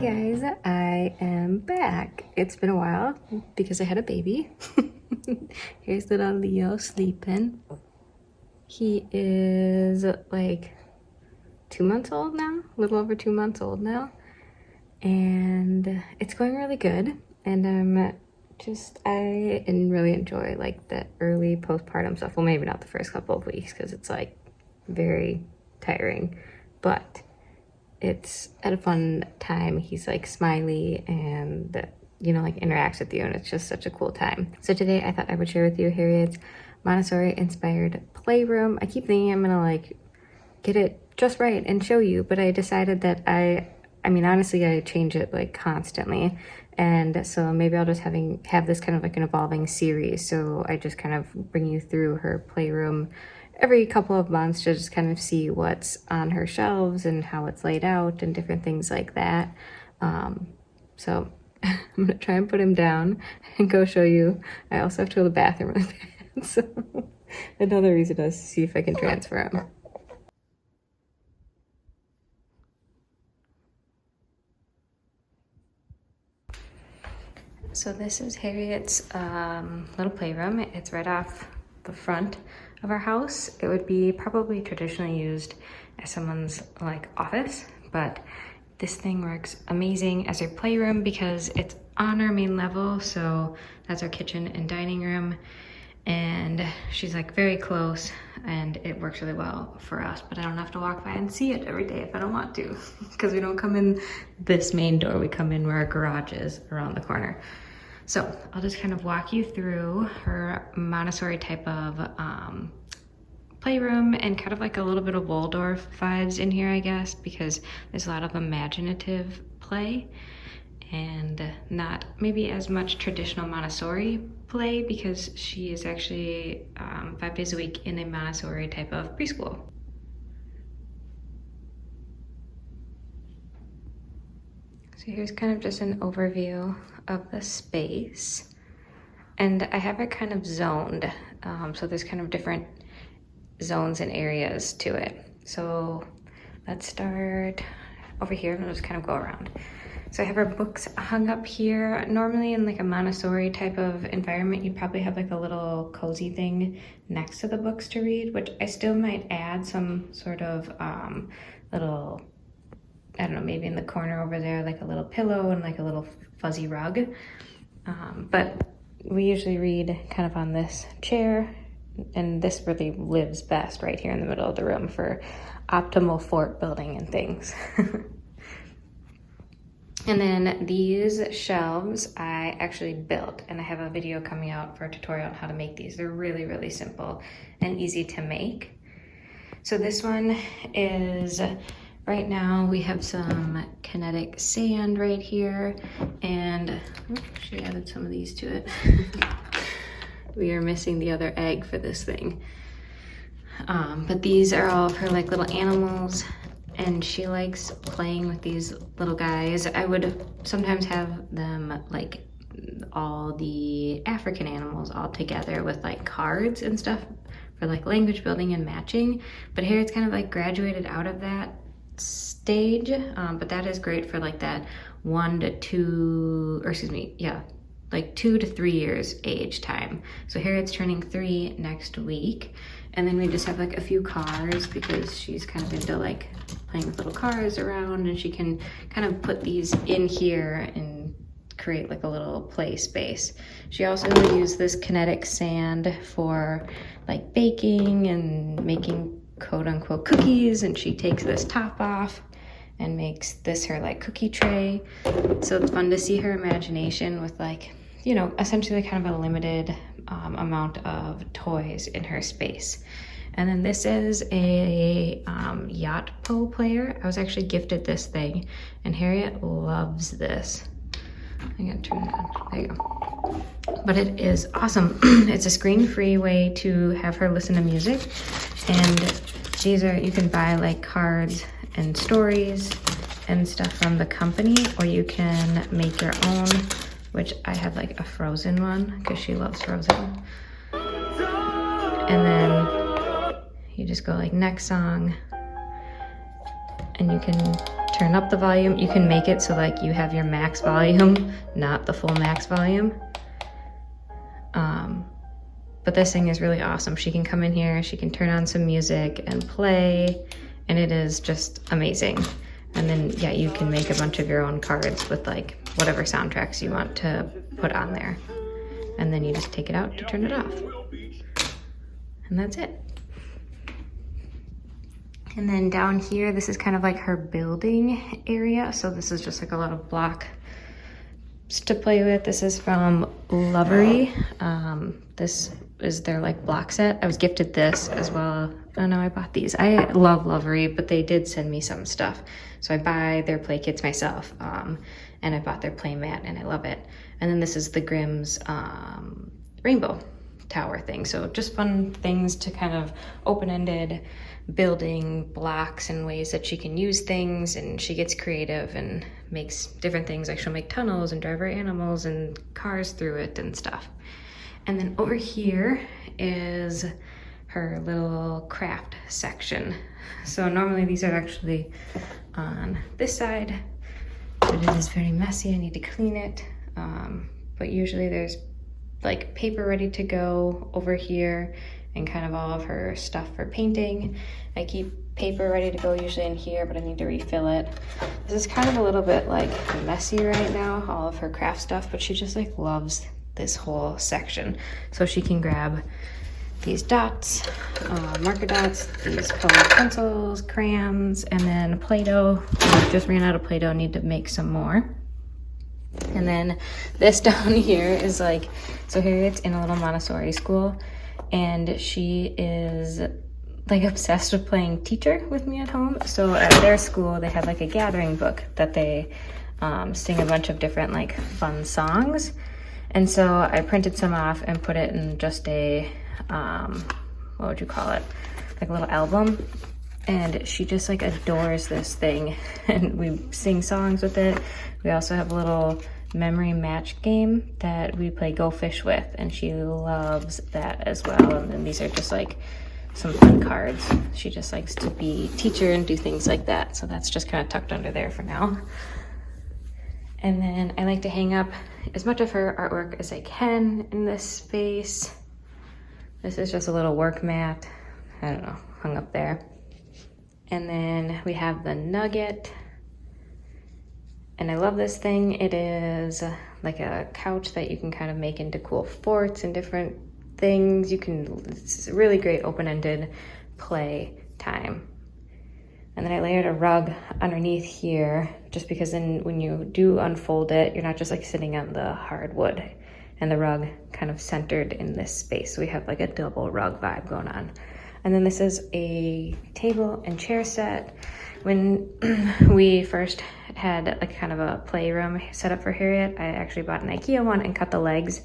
guys, I am back. It's been a while because I had a baby. Here's little Leo sleeping. He is like 2 months old now, a little over 2 months old now. And it's going really good. And I really enjoy like the early postpartum stuff. Well, maybe not the first couple of weeks because it's like very tiring, but it's at a fun time. He's like smiley and, you know, like interacts with you, and it's just such a cool time. So today I thought I would share with you Harriet's Montessori Inspired Playroom. I keep thinking I'm gonna like get it just right and show you, but I decided that I mean, honestly, I change it like constantly. And so maybe I'll just have this kind of like an evolving series. So I just kind of bring you through her playroom every couple of months to just kind of see what's on her shelves and how it's laid out and different things like that. So I'm gonna try and put him down and go show you. I also have to go to the bathroom really bad. So another reason is to see if I can transfer him. So this is Harriet's little playroom. It's right off the front of our house. It would be probably traditionally used as someone's like office, but this thing works amazing as a playroom because it's on our main level. So that's our kitchen and dining room. And she's like very close and it works really well for us, but I don't have to walk by and see it every day if I don't want to, because we don't come in this main door. We come in where our garage is around the corner. So I'll just kind of walk you through her Montessori type of playroom, and kind of like a little bit of Waldorf vibes in here, I guess, because there's a lot of imaginative play and not maybe as much traditional Montessori play, because she is actually 5 days a week in a Montessori type of preschool. So here's kind of just an overview of the space. And I have it kind of zoned. So there's kind of different zones and areas to it. So let's start over here and we'll just kind of go around. So I have our books hung up here. Normally in like a Montessori type of environment, you'd probably have like a little cozy thing next to the books to read, which I still might add some sort of little, I don't know, maybe in the corner over there, like a little pillow and like a little fuzzy rug. But we usually read kind of on this chair, and this really lives best right here in the middle of the room for optimal fort building and things. And then these shelves I actually built, and I have a video coming out for a tutorial on how to make these. They're really, really simple and easy to make. So this one is, right now we have some kinetic sand right here, and she added some of these to it. We are missing the other egg for this thing. But these are all of her like little animals, and she likes playing with these little guys. I would sometimes have them like all the African animals all together with like cards and stuff for like language building and matching. But here it's kind of like graduated out of that stage, but that is great for like that 1 to 2, or excuse me, yeah, like 2 to 3 years age time. So Harriet's turning 3 next week. And then we just have like a few cars because she's kind of into like playing with little cars around, and she can kind of put these in here and create like a little play space. She also will use this kinetic sand for like baking and making quote unquote cookies, and she takes this top off and makes this her like cookie tray. So it's fun to see her imagination with like, you know, essentially kind of a limited amount of toys in her space. And then this is a Yoto Player. I was actually gifted this thing, and Harriet loves this. I'm gonna turn it on. There you go. But it is awesome. It's a screen-free way to have her listen to music, and these are, you can buy like cards and stories and stuff from the company, or you can make your own, which I have like a Frozen one because she loves Frozen. And then you just go like next song, and you can turn up the volume. You can make it so like you have your max volume, not the full max volume. But this thing is really awesome. She can come in here, she can turn on some music and play, and it is just amazing. And then, yeah, you can make a bunch of your own cards with like whatever soundtracks you want to put on there. And then you just take it out to turn it off. And that's it. And then down here, this is kind of like her building area. So this is just like a lot of blocks to play with. This is from Lovevery. This is their like block set. I was gifted this as well. Oh no, I bought these. I love Lovevery, but they did send me some stuff. So I buy their play kits myself. And I bought their play mat and I love it. And then this is the Grimm's rainbow tower thing. So just fun things to kind of open-ended building blocks and ways that she can use things, and she gets creative and makes different things. Like she'll make tunnels and drive her animals and cars through it and stuff. And then over here is her little craft section. So normally these are actually on this side, but it is very messy. I need to clean it. But usually there's like paper ready to go over here and kind of all of her stuff for painting. I keep paper ready to go usually in here, but I need to refill it. This is kind of a little bit like messy right now, all of her craft stuff, but she just like loves this whole section. So she can grab these dots, marker dots, these colored pencils, crayons, and then Play-Doh. I just ran out of Play-Doh, need to make some more. And then this down here is like, so Harriet's in a little Montessori school, and she is like obsessed with playing teacher with me at home. So at their school, they have like a gathering book that they sing a bunch of different like fun songs. And so I printed some off and put it in just a, what would you call it? Like a little album. And she just like adores this thing. And we sing songs with it. We also have a little memory match game that we play Go Fish with, and she loves that as well. And then these are just like some fun cards. She just likes to be teacher and do things like that. So that's just kind of tucked under there for now. And then I like to hang up as much of her artwork as I can in this space. This is just a little work mat, I don't know, hung up there. And then we have the Nugget. And I love this thing. It is like a couch that you can kind of make into cool forts and different things. It's a really great open-ended play time. And then I layered a rug underneath here, just because then when you do unfold it, you're not just like sitting on the hardwood, and the rug kind of centered in this space. So we have like a double rug vibe going on. And then this is a table and chair set. When we first had like kind of a playroom set up for Harriet, I actually bought an Ikea one and cut the legs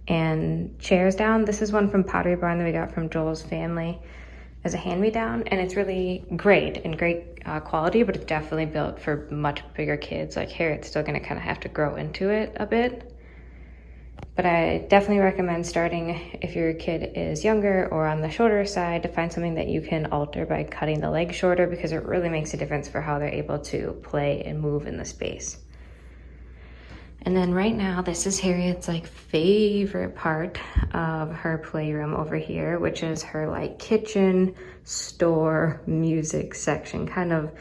and chairs down. This is one from Pottery Barn that we got from Joel's family as a hand-me-down, and it's really great and great quality, but it's definitely built for much bigger kids. Like Harriet's still gonna kind of have to grow into it a bit. But I definitely recommend starting if your kid is younger or on the shorter side to find something that you can alter by cutting the legs shorter, because it really makes a difference for how they're able to play and move in the space. And then right now, this is Harriet's like favorite part of her playroom over here, which is her like kitchen, store, music section, kind of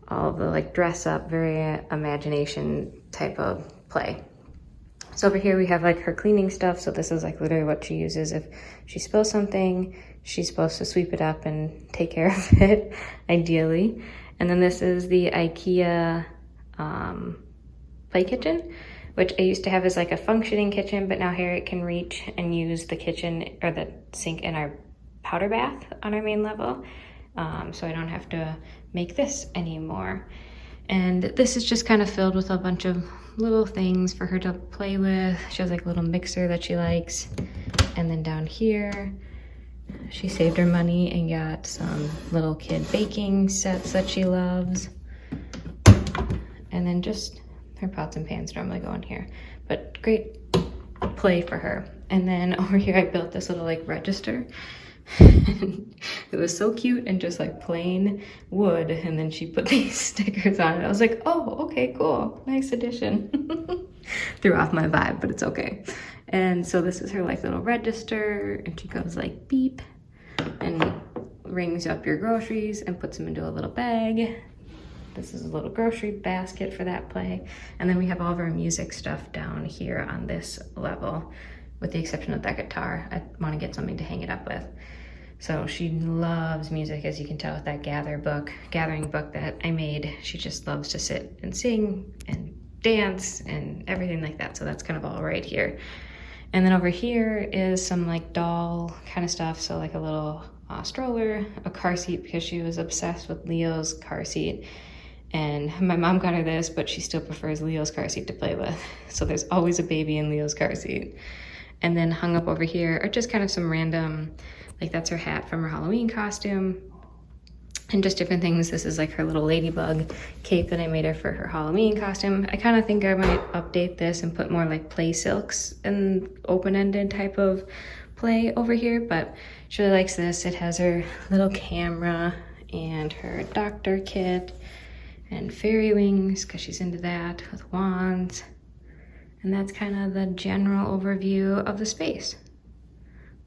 all the like dress up, very imagination type of play. So over here we have like her cleaning stuff. So this is like literally what she uses. If she spills something, she's supposed to sweep it up and take care of it, ideally. And then this is the Ikea play kitchen, which I used to have as like a functioning kitchen, but now Harriet can reach and use the kitchen or the sink in our powder bath on our main level. So I don't have to make this anymore. And this is just kind of filled with a bunch of little things for her to play with. She has like a little mixer that she likes. And then down here, she saved her money and got some little kid baking sets that she loves. And then just her pots and pans normally go in here, but great play for her. And then over here, I built this little like register It was so cute and just like plain wood, and then she put these stickers on it. I was like, oh, okay, cool, nice addition. Threw off my vibe, but it's okay. And so this is her like little register, and she goes like beep and rings up your groceries and puts them into a little bag. This is a little grocery basket for that play. And then we have all of our music stuff down here on this level, with the exception of that guitar. I want to get something to hang it up with. So she loves music, as you can tell with that gathering book that I made. She just loves to sit and sing and dance and everything like that. So that's kind of all right here. And then over here is some like doll kind of stuff. So like a little stroller, a car seat, because she was obsessed with Leo's car seat. And my mom got her this, but she still prefers Leo's car seat to play with. So there's always a baby in Leo's car seat. And then hung up over here are just kind of some random, like that's her hat from her Halloween costume, and just different things. This is like her little ladybug cape that I made her for her Halloween costume. I kind of think I might update this and put more like play silks and open-ended type of play over here, but she really likes this. It has her little camera and her doctor kit and fairy wings, because she's into that, with wands. And that's kind of the general overview of the space.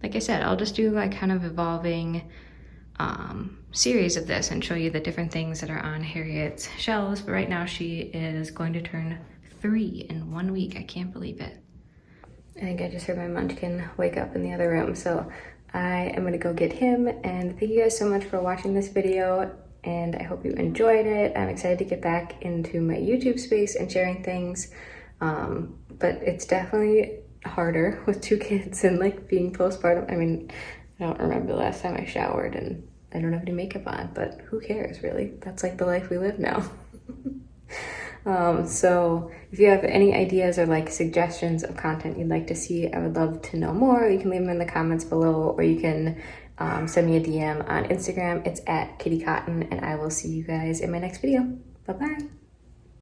Like I said, I'll just do like kind of evolving series of this and show you the different things that are on Harriet's shelves. But right now she is going to turn 3 in 1 week. I can't believe it. I think I just heard my munchkin wake up in the other room. So I am gonna go get him, and thank you guys so much for watching this video, and I hope you enjoyed it. I'm excited to get back into my YouTube space and sharing things. But it's definitely harder with 2 kids and like being postpartum. I mean, I don't remember the last time I showered, and I don't have any makeup on, but who cares really? That's like the life we live now. So if you have any ideas or like suggestions of content you'd like to see, I would love to know more. You can leave them in the comments below, or you can send me a DM on Instagram. It's @KittyCotton, and I will see you guys in my next video. Bye-bye.